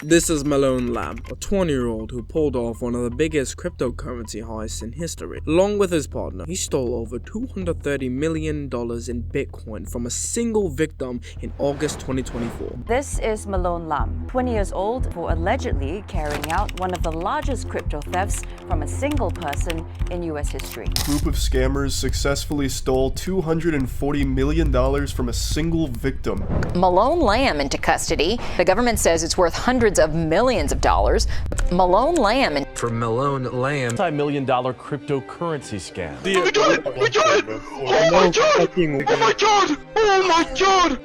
This is Malone Lam, a 20-year-old who pulled off one of the biggest cryptocurrency heists in history. Along with his partner, he stole over $230 million in Bitcoin from a single victim in August 2024. This is Malone Lam, 20 years old, for allegedly carrying out one of the largest crypto thefts from a single person in US history. A group of scammers successfully stole $240 million from a single victim. Malone Lam into custody. The government says it's worth hundreds of millions of dollars. Malone Lam. For Malone Lam, multi-million-dollar cryptocurrency scam. Oh my god! Oh my god! Oh my god! Oh my god! Oh my god!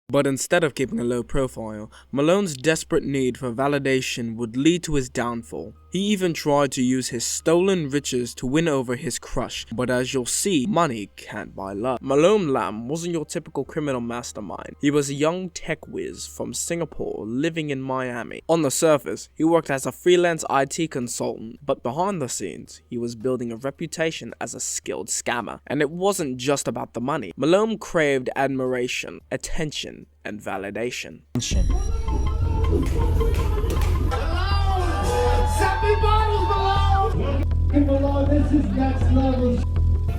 But instead of keeping a low profile, Malone's desperate need for validation would lead to his downfall. He even tried to use his stolen riches to win over his crush, but as you'll see, money can't buy love. Malone Lam wasn't your typical criminal mastermind. He was a young tech whiz from Singapore living in Miami. On the surface, he worked as a freelance IT consultant, but behind the scenes, he was building a reputation as a skilled scammer. And it wasn't just about the money. Malone craved admiration, attention, and validation. This is next level.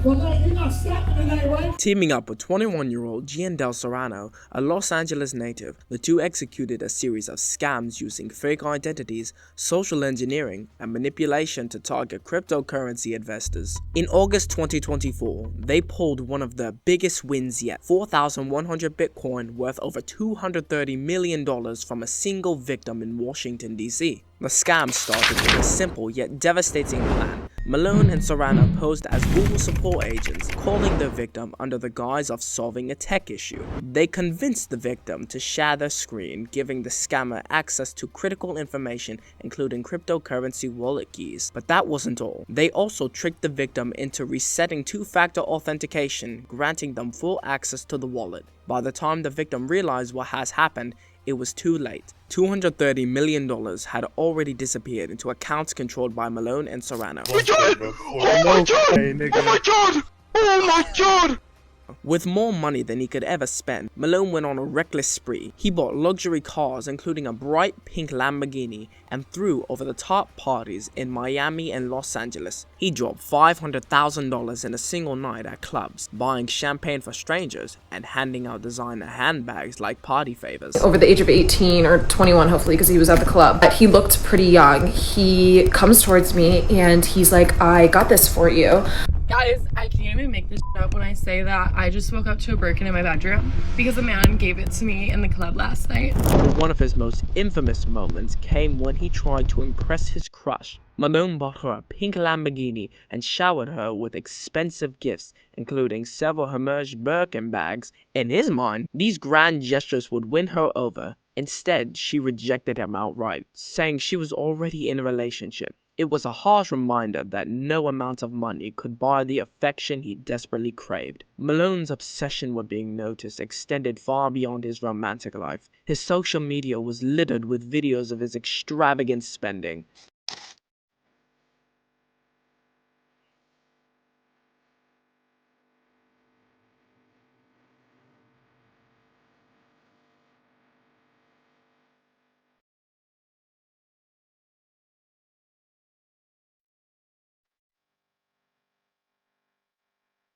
Well, you're not stopping tonight, right? Teaming up with 21-year-old Gian Del Serrano, a Los Angeles native, the two executed a series of scams using fake identities, social engineering, and manipulation to target cryptocurrency investors. In August 2024, they pulled one of their biggest wins yet, 4,100 Bitcoin worth over $230 million from a single victim in Washington, D.C. The scam started with a simple yet devastating plan. Malone and Serrano posed as Google support agents, calling the victim under the guise of solving a tech issue. They convinced the victim to share their screen, giving the scammer access to critical information including cryptocurrency wallet keys. But that wasn't all. They also tricked the victim into resetting two-factor authentication, granting them full access to the wallet. By the time the victim realized what has happened, it was too late. $230 million had already disappeared into accounts controlled by Malone and Serrano. Oh my god! Oh my god! Oh my god! Oh my god! With more money than he could ever spend, Malone went on a reckless spree. He bought luxury cars including a bright pink Lamborghini and threw over-the-top parties in Miami and Los Angeles. He dropped $500,000 in a single night at clubs, buying champagne for strangers and handing out designer handbags like party favors. Over the age of 18 or 21 hopefully, because he was at the club. But he looked pretty young. He comes towards me and he's like, "I got this for you." Guys, I can't even make this up when I say that I just woke up to a Birkin in my bedroom because a man gave it to me in the club last night. But one of his most infamous moments came when he tried to impress his crush. Malone bought her a pink Lamborghini and showered her with expensive gifts, including several Hermes Birkin bags. In his mind, these grand gestures would win her over. Instead, she rejected him outright, saying she was already in a relationship. It was a harsh reminder that no amount of money could buy the affection he desperately craved. Malone's obsession with being noticed extended far beyond his romantic life. His social media was littered with videos of his extravagant spending.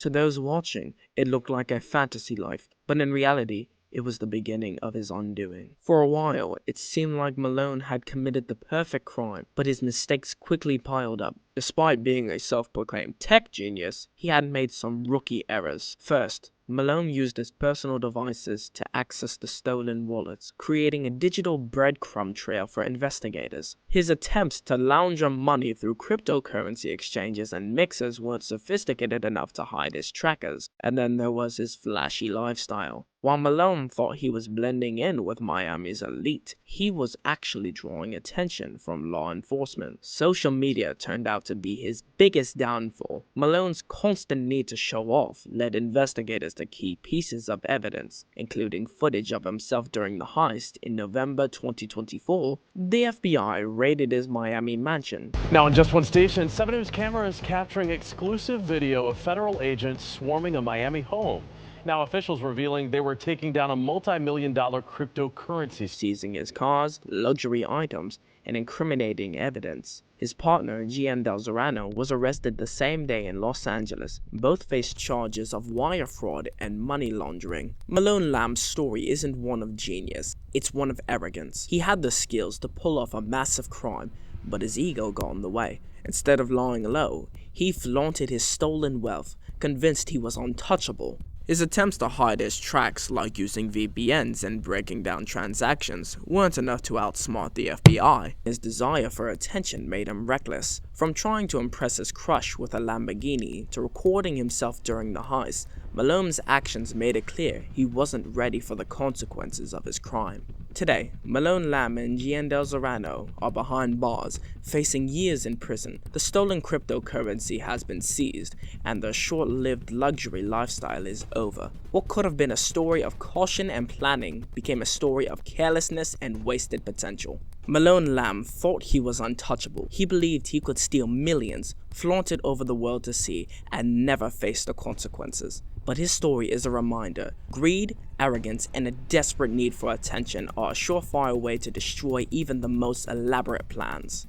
To those watching, it looked like a fantasy life, but in reality, it was the beginning of his undoing. For a while, it seemed like Malone had committed the perfect crime, but his mistakes quickly piled up. Despite being a self-proclaimed tech genius, he had made some rookie errors. First, Malone used his personal devices to access the stolen wallets, creating a digital breadcrumb trail for investigators. His attempts to launder money through cryptocurrency exchanges and mixers weren't sophisticated enough to hide his trackers. And then there was his flashy lifestyle. While Malone thought he was blending in with Miami's elite, he was actually drawing attention from law enforcement. Social media turned out to be his biggest downfall. Malone's constant need to show off led investigators to key pieces of evidence, including footage of himself during the heist in November 2024. The FBI raided his Miami mansion. Now on just one station, 7 News camera is capturing exclusive video of federal agents swarming a Miami home. Now officials revealing they were taking down a multi-million-dollar cryptocurrency. Seizing his cars, luxury items, and incriminating evidence. His partner, Gian Del Zorano, was arrested the same day in Los Angeles. Both faced charges of wire fraud and money laundering. Malone Lam's story isn't one of genius, it's one of arrogance. He had the skills to pull off a massive crime, but his ego got in the way. Instead of lying low, he flaunted his stolen wealth, convinced he was untouchable. His attempts to hide his tracks, like using VPNs and breaking down transactions, weren't enough to outsmart the FBI. His desire for attention made him reckless. From trying to impress his crush with a Lamborghini to recording himself during the heist, Malone's actions made it clear he wasn't ready for the consequences of his crime. Today, Malone Lam and Gian Del Zorano are behind bars, facing years in prison. The stolen cryptocurrency has been seized, and their short-lived luxury lifestyle is over. What could have been a story of caution and planning became a story of carelessness and wasted potential. Malone Lam thought he was untouchable. He believed he could steal millions, flaunt it over the world to see, and never face the consequences. But his story is a reminder. Greed, arrogance, and a desperate need for attention are a surefire way to destroy even the most elaborate plans.